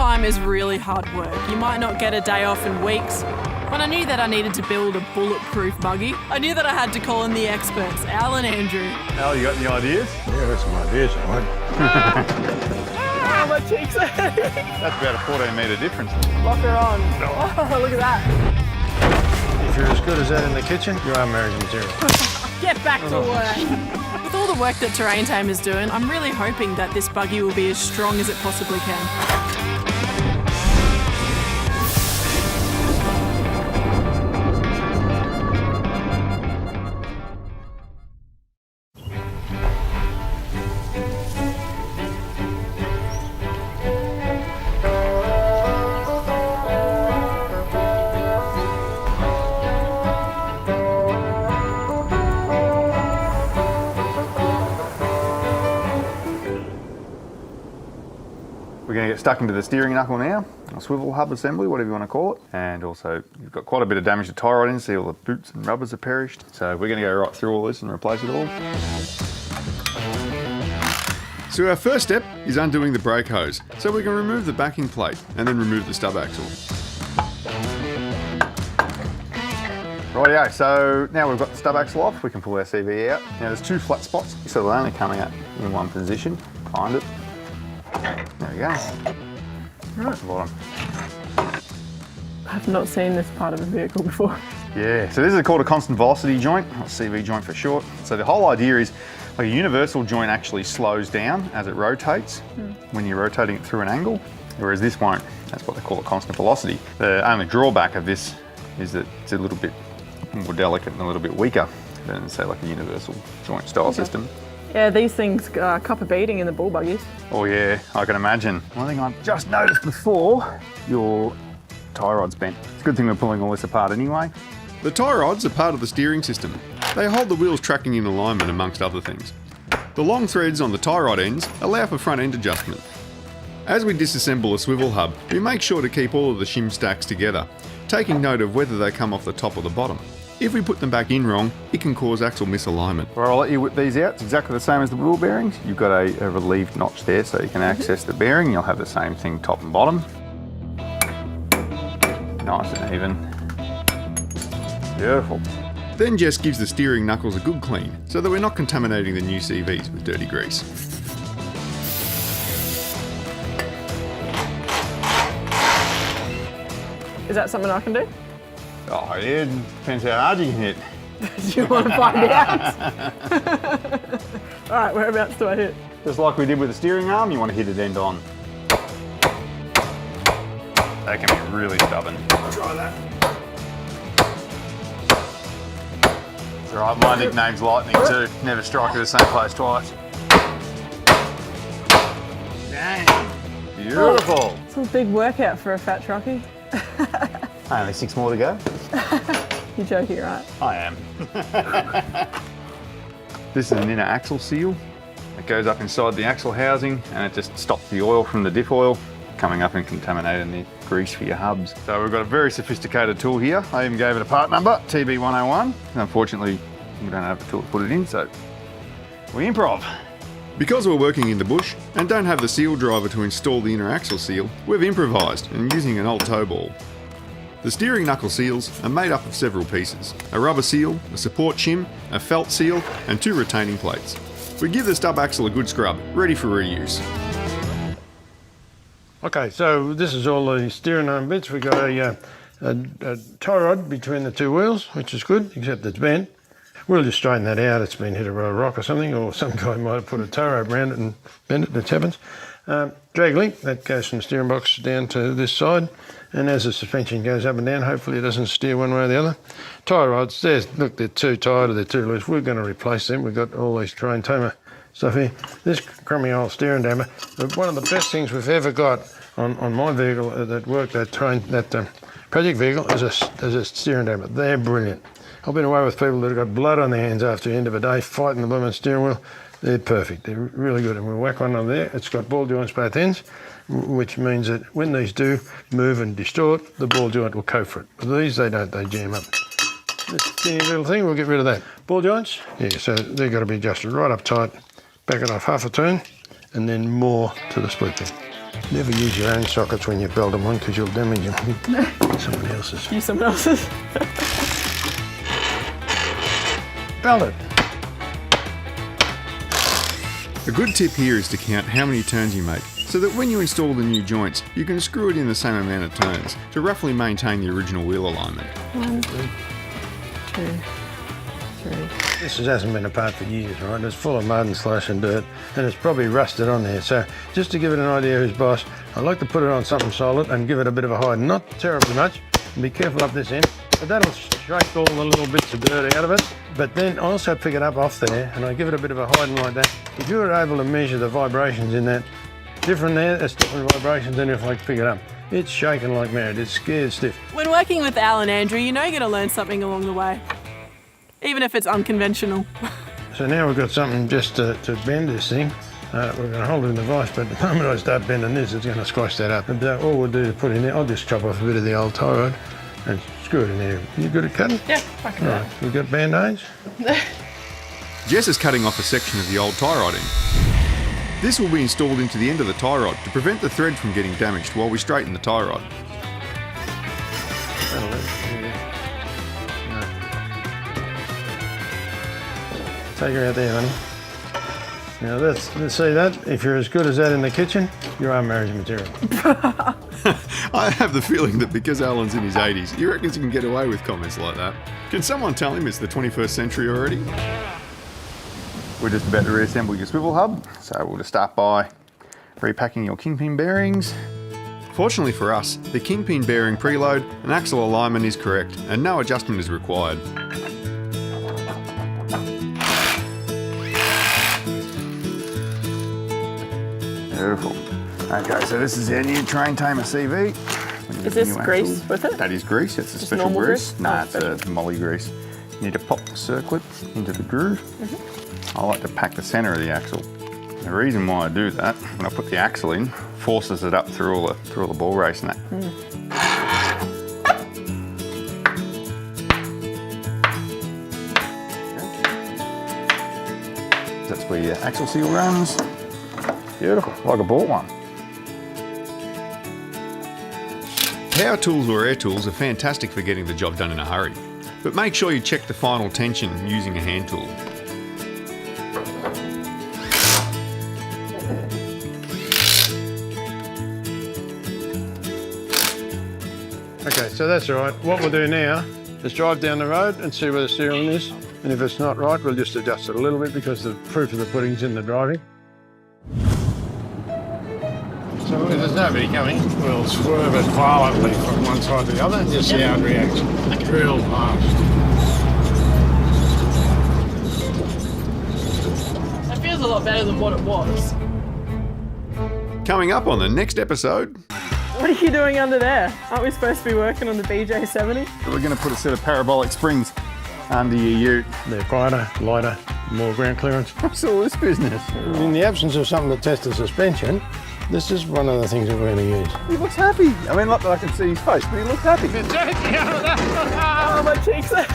time is really hard work. You might not get a day off in weeks. When I knew that I needed to build a bulletproof buggy, I knew that I had to call in the experts, Al and Andrew. Al, you got any ideas? Yeah, got some ideas, all right. My cheeks are hurting. That's about a 14-metre difference. Lock her on. Oh, look at that. If you're as good as that in the kitchen, you are marriage material. Get back to work. With all the work that Terrain Tame is doing, I'm really hoping that this buggy will be as strong as it possibly can. We're going to get stuck into the steering knuckle now, a swivel hub assembly, whatever you want to call it. And also, you've got quite a bit of damage to tie rod in, see all the boots and rubbers have perished. So we're going to go right through all this and replace it all. So our first step is undoing the brake hose. So we can remove the backing plate and then remove the stub axle. Rightio, so now we've got the stub axle off, we can pull our CV out. Now there's two flat spots, so they'll only come out in one position. Find it. There we go. Right. Bottom. I've not seen this part of a vehicle before. Yeah, so this is called a constant velocity joint, or CV joint for short. So the whole idea is like a universal joint actually slows down as it rotates when you're rotating it through an angle, whereas this won't. That's what they call a constant velocity. The only drawback of this is that it's a little bit more delicate and a little bit weaker than, say, like a universal joint style system. Yeah, these things cop a beating in the bull buggies. Oh yeah, I can imagine. One thing I've just noticed before, your tie rod's bent. It's a good thing we're pulling all this apart anyway. The tie rods are part of the steering system. They hold the wheels tracking in alignment amongst other things. The long threads on the tie rod ends allow for front end adjustment. As we disassemble a swivel hub, we make sure to keep all of the shim stacks together, taking note of whether they come off the top or the bottom. If we put them back in wrong, it can cause axle misalignment. Well, I'll let you whip these out. It's exactly the same as the wheel bearings. You've got a relieved notch there so you can access the bearing. You'll have the same thing top and bottom. Nice and even. Beautiful. Then Jess gives the steering knuckles a good clean so that we're not contaminating the new CVs with dirty grease. Is that something I can do? Oh yeah, depends how hard you can hit. Do you want to find out? All right, whereabouts do I hit? Just like we did with the steering arm, you want to hit it end on. That can be really stubborn. Try that. It's alright, my nickname's Lightning too. Never strike at the same place twice. Dang. Beautiful. It's a big workout for a fat truckie. Only 6 more to go. You're joking, right? I am. This is an inner axle seal. It goes up inside the axle housing and it just stops the oil from the diff oil coming up and contaminating the grease for your hubs. So we've got a very sophisticated tool here. I even gave it a part number, TB101. Unfortunately, we don't have the tool to put it in, so we improv. Because we're working in the bush and don't have the seal driver to install the inner axle seal, we've improvised and using an old tow ball. The steering knuckle seals are made up of several pieces: a rubber seal, a support shim, a felt seal, and 2 retaining plates. We give the stub axle a good scrub, ready for reuse. Okay, so this is all the steering arm bits. We've got a tie rod between the 2 wheels, which is good, except it's bent. We'll just straighten that out. It's been hit by a rock or something, or some guy might have put a tow rope around it and bent it. That happens. Drag link, that goes from the steering box down to this side. And as the suspension goes up and down, hopefully it doesn't steer one way or the other. Tie rods, look, they're too tight or they're too loose. We're going to replace them. We've got all these Terrain Tamer stuff here. This crummy old steering damper. One of the best things we've ever got on my vehicle that worked, that project vehicle, is a steering damper. They're brilliant. I've been away with people that have got blood on their hands after the end of a day fighting the blooming steering wheel. They're perfect. They're really good. And we'll whack one on there. It's got ball joints both ends, which means that when these do move and distort, the ball joint will cope for it. But these, they don't, they jam up. This teeny little thing, we'll get rid of that. Ball joints, yeah, so they've got to be adjusted right up tight, back it off half a turn, and then more to the split pin. Never use your own sockets when you belt them on because you'll damage them. Someone else's. Use someone else's. Belt it. A good tip here is to count how many turns you make, so that when you install the new joints, you can screw it in the same amount of turns to roughly maintain the original wheel alignment. 1, 2, 3. This hasn't been apart for years, right? It's full of mud and slush and dirt, and it's probably rusted on there. So just to give it an idea who's boss, I like to put it on something solid and give it a bit of a hide. Not terribly much, and be careful up this end, but that'll shake all the little bits of dirt out of it. But then I also pick it up off there, and I give it a bit of a hiding like that. If you were able to measure the vibrations in that, different there, it's different vibrations than if I pick it up. It's shaking like mad, it's scared stiff. When working with Al and Andrew, you know you're going to learn something along the way. Even if it's unconventional. So now we've got something just to bend this thing. We're going to hold it in the vise, but the moment I start bending this, it's going to squash that up. And all we'll do is put in there, I'll just chop off a bit of the old tie rod and screw it in there. You good at cutting? Yeah, I can do Right, we've got band-aids. Jess is cutting off a section of the old tie rodding. This will be installed into the end of the tie rod to prevent the thread from getting damaged while we straighten the tie rod. That'll do. No. Take her out there, honey. Now let's see that. If you're as good as that in the kitchen, you are marriage material. I have the feeling that because Alan's in his 80s, he reckons he can get away with comments like that. Can someone tell him it's the 21st century already? We're just about to reassemble your swivel hub, so we'll just start by repacking your kingpin bearings. Fortunately for us, the kingpin bearing preload and axle alignment is correct, and no adjustment is required. Beautiful. Okay, so this is our new Train Tamer CV. Is this grease with it? That is grease, it's a Just special normal grease. grease? Nah, Oh, it's special. a moly grease. You need to pop the circlet into the groove. I like to pack the centre of the axle. The reason why I do that, when I put the axle in, forces it up through all the ball race and that. That's where your axle seal runs. Beautiful, like I bought one. Power tools or air tools are fantastic for getting the job done in a hurry, but make sure you check the final tension using a hand tool. Okay, so that's all right. What we'll do now is drive down the road and see where the steering is. And if it's not right, we'll just adjust it a little bit because the proof of the pudding's in the driving. So if there's nobody coming, we'll swerve it violently from one side to the other and just see how it reacts. Real fast. That feels a lot better than what it was. Coming up on the next episode, What are you doing under there? Aren't we supposed to be working on the BJ70? we're going to put a set of parabolic springs under your ute. They're quieter, lighter, more ground clearance. What's all this business? In the absence of something to test the suspension, this is one of the things that we're going to use. He looks happy. I mean, not that I can see his face, but he looks happy. Oh, my cheeks ache.